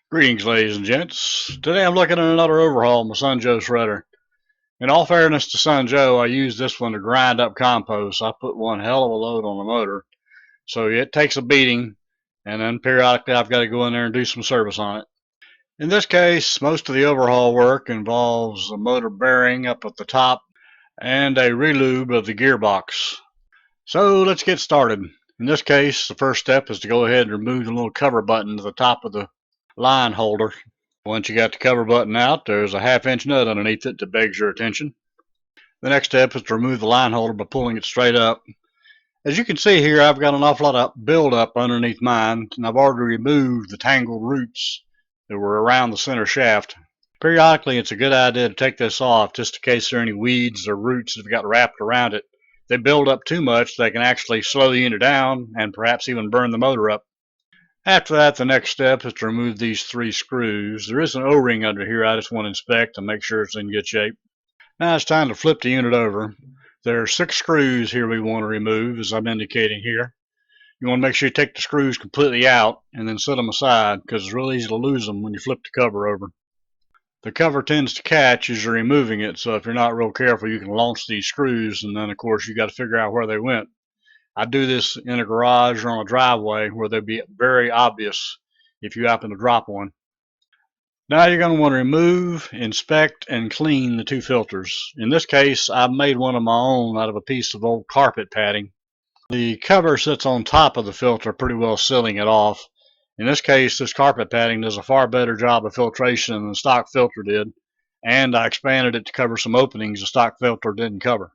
Greetings, ladies and gents. Today I'm looking at another overhaul of my Sun Joe shredder. In all fairness to Sun Joe, I used this one to grind up compost. I put one hell of a load on the motor, so it takes a beating, and then periodically I've got to go in there and do some service on it. In this case, most of the overhaul work involves a motor bearing up at the top and a relube of the gearbox. So let's get started. In this case, the first step is to go ahead and remove the little cover button to the top of the line holder. Once you got the cover button out, there's a 1/2 inch nut underneath it that begs your attention. The next step is to remove the line holder by pulling it straight up. As you can see here, I've got an awful lot of buildup underneath mine, and I've already removed the tangled roots that were around the center shaft. Periodically, it's a good idea to take this off just in case there are any weeds or roots that have got wrapped around it. If they build up too much, they can actually slow the unit down and perhaps even burn the motor up. After that, the next step is to remove these 3 screws. There is an O-ring under here I just want to inspect and make sure it's in good shape. Now it's time to flip the unit over. There are 6 screws here we want to remove, as I'm indicating here. You want to make sure you take the screws completely out and then set them aside, because it's real easy to lose them when you flip the cover over. The cover tends to catch as you're removing it, so if you're not real careful, you can launch these screws, and then of course you got to figure out where they went. I do this in a garage or on a driveway where they'd be very obvious if you happen to drop one. Now you're going to want to remove, inspect, and clean the 2 filters. In this case, I've made one of my own out of a piece of old carpet padding. The cover sits on top of the filter, pretty well sealing it off. In this case, this carpet padding does a far better job of filtration than the stock filter did, and I expanded it to cover some openings the stock filter didn't cover.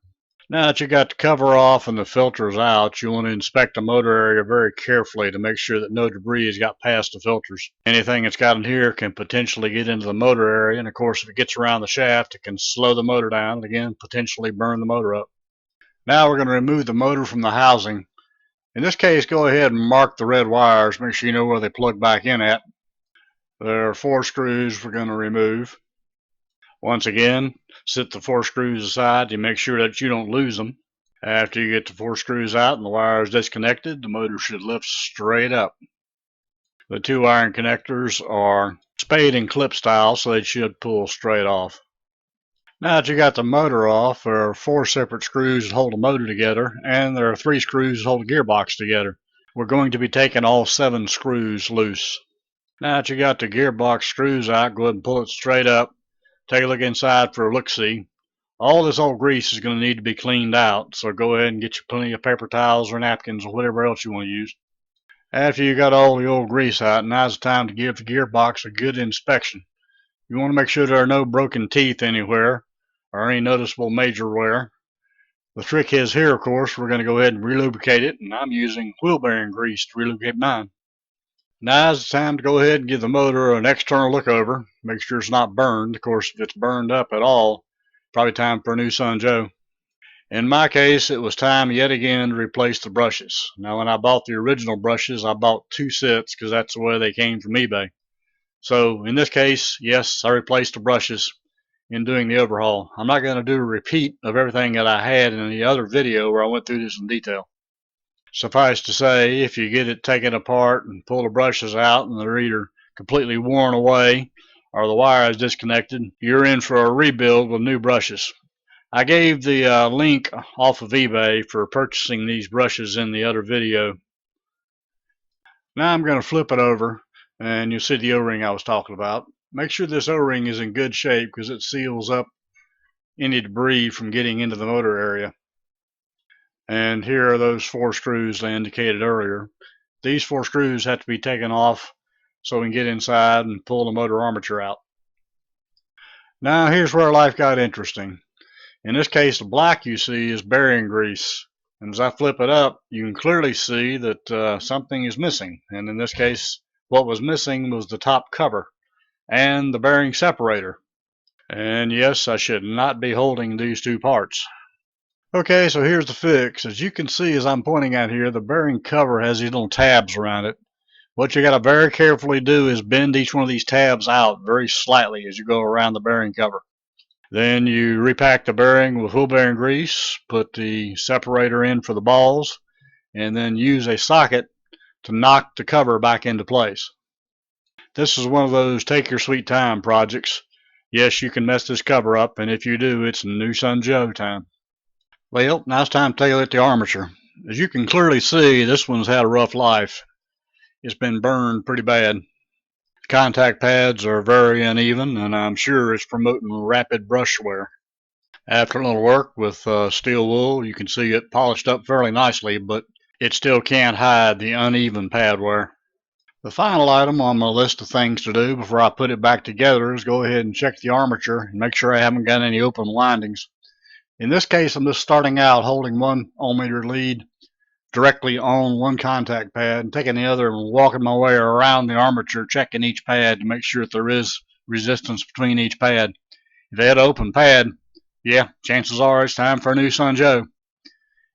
Now that you got the cover off and the filters out, you want to inspect the motor area very carefully to make sure that no debris has got past the filters. Anything that's got in here can potentially get into the motor area, and of course if it gets around the shaft, it can slow the motor down and again potentially burn the motor up. Now we're going to remove the motor from the housing. In this case, go ahead and mark the red wires, make sure you know where they plug back in at. There are 4 screws we're going to remove. Once again, set the 4 screws aside to make sure that you don't lose them. After you get the 4 screws out and the wires disconnected, the motor should lift straight up. The 2 iron connectors are spade and clip style, so they should pull straight off. Now that you got the motor off, there are 4 separate screws that hold the motor together, and there are 3 screws that hold the gearbox together. We're going to be taking all 7 screws loose. Now that you got the gearbox screws out, go ahead and pull it straight up. Take a look inside for a look-see. All this old grease is going to need to be cleaned out, so go ahead and get you plenty of paper towels or napkins or whatever else you want to use. After you got all the old grease out, now's the time to give the gearbox a good inspection. You want to make sure there are no broken teeth anywhere or any noticeable major wear. The trick is here, of course, we're going to go ahead and relubricate it, and I'm using wheel bearing grease to relubricate mine. Now's the time to go ahead and give the motor an external look over. Make sure it's not burned. Of course, if it's burned up at all, probably time for a new Sun Joe. In my case, it was time yet again to replace the brushes. Now, when I bought the original brushes, I bought 2 sets because that's the way they came from eBay. So in this case, yes, I replaced the brushes in doing the overhaul. I'm not going to do a repeat of everything that I had in the other video where I went through this in detail. Suffice to say, if you get it taken apart and pull the brushes out and they're either completely worn away or the wire is disconnected, you're in for a rebuild with new brushes. I gave the link off of eBay for purchasing these brushes in the other video. Now I'm going to flip it over and you'll see the O-ring I was talking about. Make sure this O-ring is in good shape because it seals up any debris from getting into the motor area. And here are those 4 screws I indicated earlier. These 4 screws have to be taken off so we can get inside and pull the motor armature out. Now here's where life got interesting. In this case, the black you see is bearing grease. And as I flip it up, you can clearly see that something is missing. And in this case, what was missing was the top cover and the bearing separator. And yes, I should not be holding these 2 parts. Okay, so here's the fix. As you can see, as I'm pointing out here, the bearing cover has these little tabs around it. What you got to very carefully do is bend each one of these tabs out very slightly as you go around the bearing cover. Then you repack the bearing with wheel bearing grease, put the separator in for the balls, and then use a socket to knock the cover back into place. This is one of those take your sweet time projects. Yes, you can mess this cover up, and if you do, it's new Sun Joe time. Well, now it's time to take a look at the armature. As you can clearly see, this one's had a rough life. It's been burned pretty bad. The contact pads are very uneven, and I'm sure it's promoting rapid brush wear. After a little work with steel wool, you can see it polished up fairly nicely, but it still can't hide the uneven pad wear. The final item on my list of things to do before I put it back together is go ahead and check the armature and make sure I haven't got any open windings. In this case, I'm just starting out holding one ohmmeter lead directly on one contact pad and taking the other and walking my way around the armature, checking each pad to make sure that there is resistance between each pad. If they had an open pad, yeah, chances are it's time for a new Sun Joe.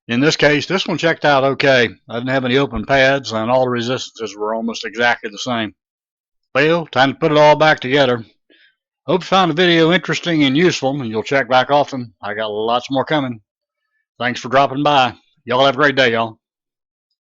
In this case, this one checked out okay. I didn't have any open pads, and all the resistances were almost exactly the same. Well, time to put it all back together. Hope you found the video interesting and useful, and you'll check back often. I got lots more coming. Thanks for dropping by. Y'all have a great day, y'all.